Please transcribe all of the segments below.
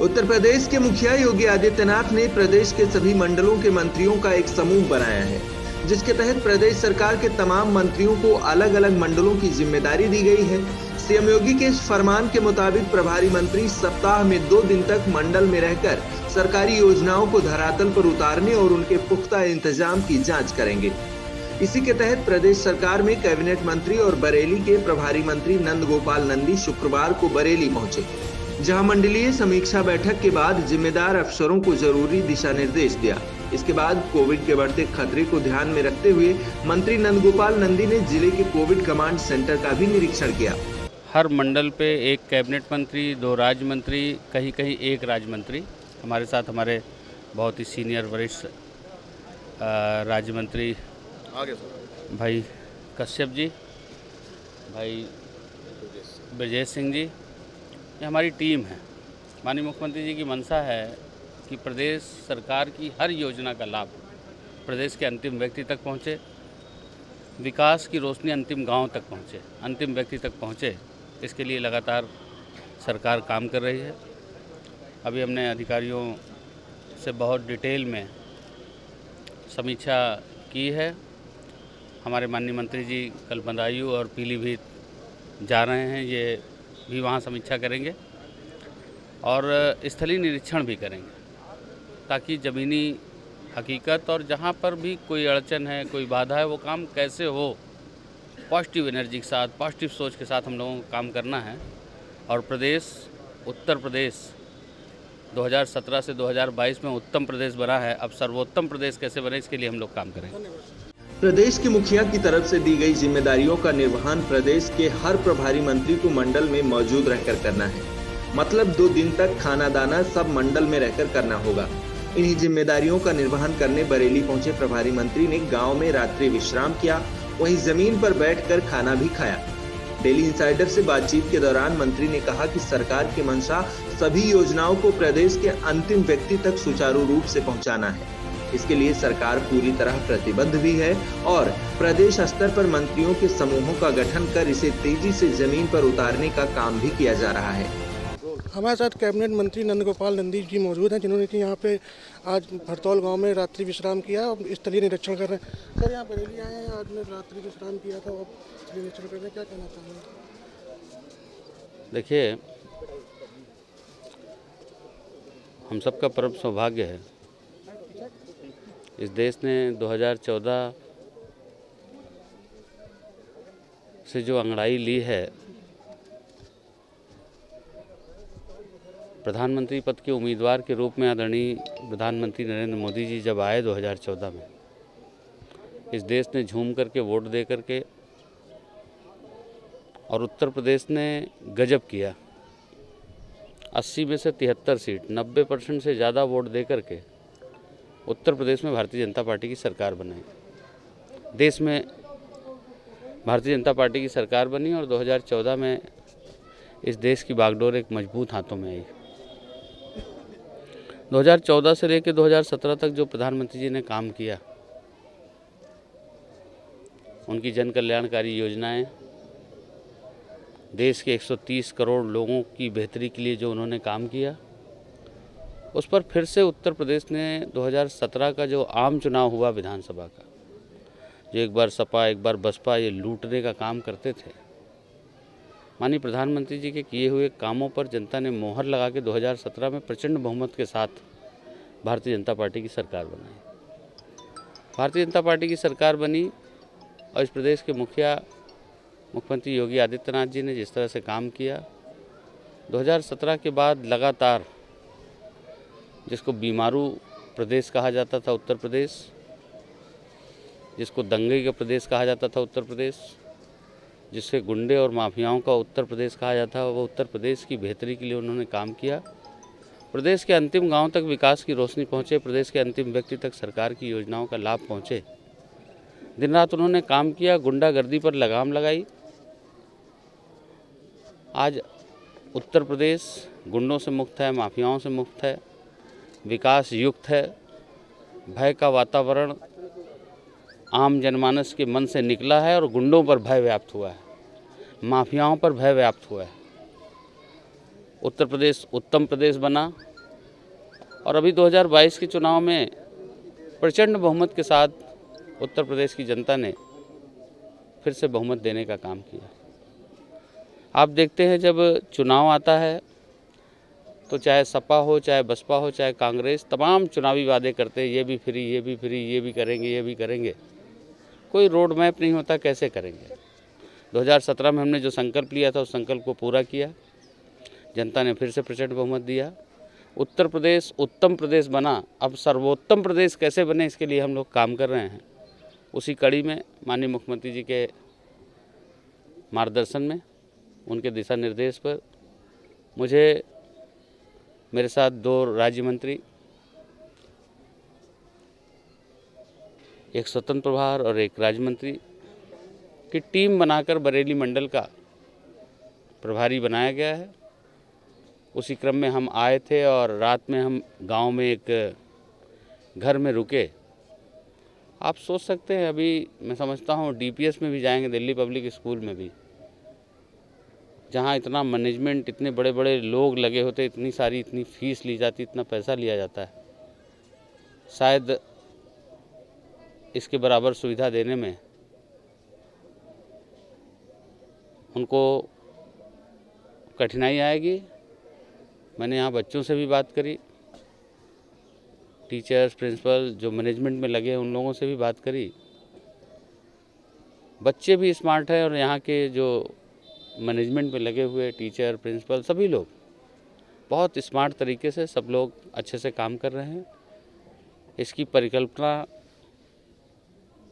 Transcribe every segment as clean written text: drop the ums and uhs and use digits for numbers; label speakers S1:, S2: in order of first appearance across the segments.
S1: उत्तर प्रदेश के मुखिया योगी आदित्यनाथ ने प्रदेश के सभी मंडलों के मंत्रियों का एक समूह बनाया है, जिसके तहत प्रदेश सरकार के तमाम मंत्रियों को अलग अलग मंडलों की जिम्मेदारी दी गई है। सीएम योगी के इस फरमान के मुताबिक प्रभारी मंत्री सप्ताह में 2 दिन तक मंडल में रहकर सरकारी योजनाओं को धरातल पर उतारने और उनके पुख्ता इंतजाम की जांच करेंगे। इसी के तहत प्रदेश सरकार में कैबिनेट मंत्री और बरेली के प्रभारी मंत्री नंद गोपाल नंदी शुक्रवार को बरेली पहुंचे, जहां मंडलीय समीक्षा बैठक के बाद जिम्मेदार अफसरों को जरूरी दिशा निर्देश दिया। इसके बाद कोविड के बढ़ते खतरे को ध्यान में रखते हुए मंत्री नंद गोपाल नंदी ने जिले के कोविड कमांड सेंटर का भी निरीक्षण किया।
S2: हर मंडल पे एक कैबिनेट मंत्री, 2 राज्य मंत्री, कहीं कहीं 1 राज्य मंत्री। हमारे साथ हमारे बहुत ही सीनियर वरिष्ठ राज्य मंत्री भाई कश्यप जी, भाई ब्रजेश सिंह जी, ये हमारी टीम है। माननीय मुख्यमंत्री जी की मंशा है कि प्रदेश सरकार की हर योजना का लाभ प्रदेश के अंतिम व्यक्ति तक पहुँचे, विकास की रोशनी अंतिम गांव तक पहुँचे, अंतिम व्यक्ति तक पहुँचे। इसके लिए लगातार सरकार काम कर रही है। अभी हमने अधिकारियों से बहुत डिटेल में समीक्षा की है। हमारे माननीय मंत्री जी कल बदायूं और पीलीभीत जा रहे हैं, ये भी वहाँ समीक्षा करेंगे और स्थलीय निरीक्षण भी करेंगे, ताकि ज़मीनी हकीकत और जहाँ पर भी कोई अड़चन है, कोई बाधा है, वो काम कैसे हो। पॉजिटिव एनर्जी के साथ, पॉजिटिव सोच के साथ हम लोगों को काम करना है। और प्रदेश, उत्तर प्रदेश 2017 से 2022 में उत्तम प्रदेश बना है। अब सर्वोत्तम प्रदेश कैसे बने, इसके लिए हम लोग काम करेंगे।
S1: प्रदेश के मुखिया की तरफ से दी गई जिम्मेदारियों का निर्वहन प्रदेश के हर प्रभारी मंत्री को मंडल में मौजूद रहकर करना है। मतलब 2 दिन तक खाना दाना सब मंडल में रहकर करना होगा। इन्हीं जिम्मेदारियों का निर्वहन करने बरेली पहुंचे प्रभारी मंत्री ने गांव में रात्रि विश्राम किया, वहीं जमीन पर बैठकर खाना भी खाया। डेली इंसाइडर से बातचीत के दौरान मंत्री ने कहा कि सरकार की मंशा सभी योजनाओं को प्रदेश के अंतिम व्यक्ति तक सुचारू रूप से पहुंचाना है। इसके लिए सरकार पूरी तरह प्रतिबद्ध भी है और प्रदेश स्तर पर मंत्रियों के समूहों का गठन कर इसे तेजी से जमीन पर उतारने का काम भी किया जा रहा है।
S3: हमारे साथ कैबिनेट मंत्री नंद गोपाल नंदी जी मौजूद हैं, जिन्होंने कि यहाँ पे आज भरतौल गांव में रात्रि विश्राम किया और स्थलीय निरीक्षण कर रहे हैं। सर, यहाँ बरेली आए हैं, आज ने रात्रि विश्राम किया था और स्थलीय निरीक्षण कर रहे हैं, क्या कहना चाहेंगे?
S2: देखिए, हम सबका परम सौभाग्य है, इस देश ने 2014 से जो अंगड़ाई ली है, प्रधानमंत्री पद के उम्मीदवार के रूप में आदरणीय प्रधानमंत्री नरेंद्र मोदी जी जब आए 2014 में, इस देश ने झूम करके वोट दे करके और उत्तर प्रदेश ने गजब किया। 80 में से 73 सीट, 90% से ज़्यादा वोट दे करके उत्तर प्रदेश में भारतीय जनता पार्टी की सरकार बनाई। देश में भारतीय जनता पार्टी की सरकार बनी और 2014 में इस देश की बागडोर एक मजबूत हाथों में आई। 2014 से लेकर 2017 तक जो प्रधानमंत्री जी ने काम किया, उनकी जन कल्याणकारी योजनाएं, देश के 130 करोड़ लोगों की बेहतरी के लिए जो उन्होंने काम किया, उस पर फिर से उत्तर प्रदेश ने 2017 का जो आम चुनाव हुआ विधानसभा का, जो एक बार सपा एक बार बसपा ये लूटने का काम करते थे, माननीय प्रधानमंत्री जी के किए हुए कामों पर जनता ने मोहर लगा के 2017 में प्रचंड बहुमत के साथ भारतीय जनता पार्टी की सरकार बनाई। भारतीय जनता पार्टी की सरकार बनी और इस प्रदेश के मुख्यमंत्री योगी आदित्यनाथ जी ने जिस तरह से काम किया, 2017 के बाद लगातार, जिसको बीमारू प्रदेश कहा जाता था उत्तर प्रदेश, जिसको दंगे का प्रदेश कहा जाता था उत्तर प्रदेश, जिससे गुंडे और माफियाओं का उत्तर प्रदेश कहा जाता है, वो उत्तर प्रदेश की बेहतरी के लिए उन्होंने काम किया। प्रदेश के अंतिम गांव तक विकास की रोशनी पहुंचे, प्रदेश के अंतिम व्यक्ति तक सरकार की योजनाओं का लाभ पहुंचे। दिन रात उन्होंने काम किया, गुंडागर्दी पर लगाम लगाई। आज उत्तर प्रदेश गुंडों से मुक्त है, माफियाओं से मुक्त है, विकास युक्त है। भय का वातावरण आम जनमानस के मन से निकला है और गुंडों पर भय व्याप्त हुआ है, माफियाओं पर भय व्याप्त हुआ है। उत्तर प्रदेश उत्तम प्रदेश बना, और अभी 2022 के चुनाव में प्रचंड बहुमत के साथ उत्तर प्रदेश की जनता ने फिर से बहुमत देने का काम किया। आप देखते हैं जब चुनाव आता है तो चाहे सपा हो, चाहे बसपा हो, चाहे कांग्रेस, तमाम चुनावी वादे करते हैं, ये भी फ्री, ये भी फ्री, ये भी करेंगे, ये भी करेंगे। कोई रोड मैप नहीं होता, कैसे करेंगे। 2017 में हमने जो संकल्प लिया था उस संकल्प को पूरा किया, जनता ने फिर से प्रचंड बहुमत दिया। उत्तर प्रदेश उत्तम प्रदेश बना, अब सर्वोत्तम प्रदेश कैसे बने इसके लिए हम लोग काम कर रहे हैं। उसी कड़ी में माननीय मुख्यमंत्री जी के मार्गदर्शन में, उनके दिशा निर्देश पर मुझे मेरे साथ 2 राज्य मंत्री, एक स्वतंत्र प्रभार और एक राज्य मंत्री की टीम बनाकर बरेली मंडल का प्रभारी बनाया गया है। उसी क्रम में हम आए थे और रात में हम गांव में एक घर में रुके। आप सोच सकते हैं, अभी मैं समझता हूँ DPS में भी जाएंगे, दिल्ली पब्लिक स्कूल में भी, जहाँ इतना मैनेजमेंट, इतने बड़े बड़े लोग लगे होते, इतनी फीस ली जाती, इतना पैसा लिया जाता है, शायद इसके बराबर सुविधा देने में उनको कठिनाई आएगी। मैंने यहाँ बच्चों से भी बात करी, टीचर्स, प्रिंसिपल जो मैनेजमेंट में लगे हैं उन लोगों से भी बात करी। बच्चे भी स्मार्ट हैं और यहाँ के जो मैनेजमेंट में लगे हुए टीचर, प्रिंसिपल, सभी लोग बहुत स्मार्ट तरीके से सब लोग अच्छे से काम कर रहे हैं। इसकी परिकल्पना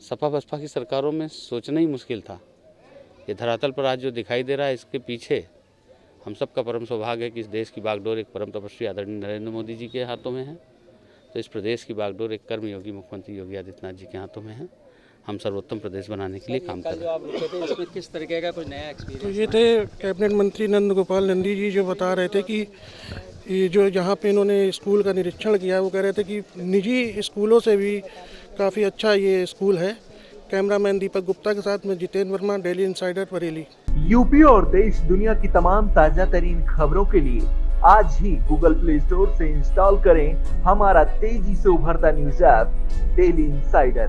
S2: सपा बसपा की सरकारों में सोचना ही मुश्किल था। ये धरातल पर आज जो दिखाई दे रहा है, इसके पीछे हम सब का परम सौभाग्य है कि इस देश की बागडोर एक परम तपस्वी आदरणीय नरेंद्र मोदी जी के हाथों में है, तो इस प्रदेश की बागडोर एक कर्मयोगी मुख्यमंत्री योगी आदित्यनाथ जी के हाथों में है। हम सर्वोत्तम प्रदेश बनाने के लिए काम कर रहे हैं।
S4: आप रुके थे, इसमें किस तरीके का कुछ नया एक्सपीरियंस?
S3: तो ये थे कैबिनेट मंत्री नंद गोपाल नंदी जी, जो बता रहे थे कि ये जो यहाँ पे इन्होंने स्कूल का निरीक्षण किया, वो कह रहे थे कि निजी स्कूलों से भी काफ़ी अच्छा ये स्कूल है। कैमरामैन दीपक गुप्ता के साथ में Jitendra Verma, daily insider, Bareilly.
S5: UP और देश दुनिया की तमाम ताजा तरीन खबरों के लिए आज ही गूगल प्ले स्टोर से इंस्टॉल करें हमारा तेजी से उभरता न्यूज ऐप डेली इंसाइडर।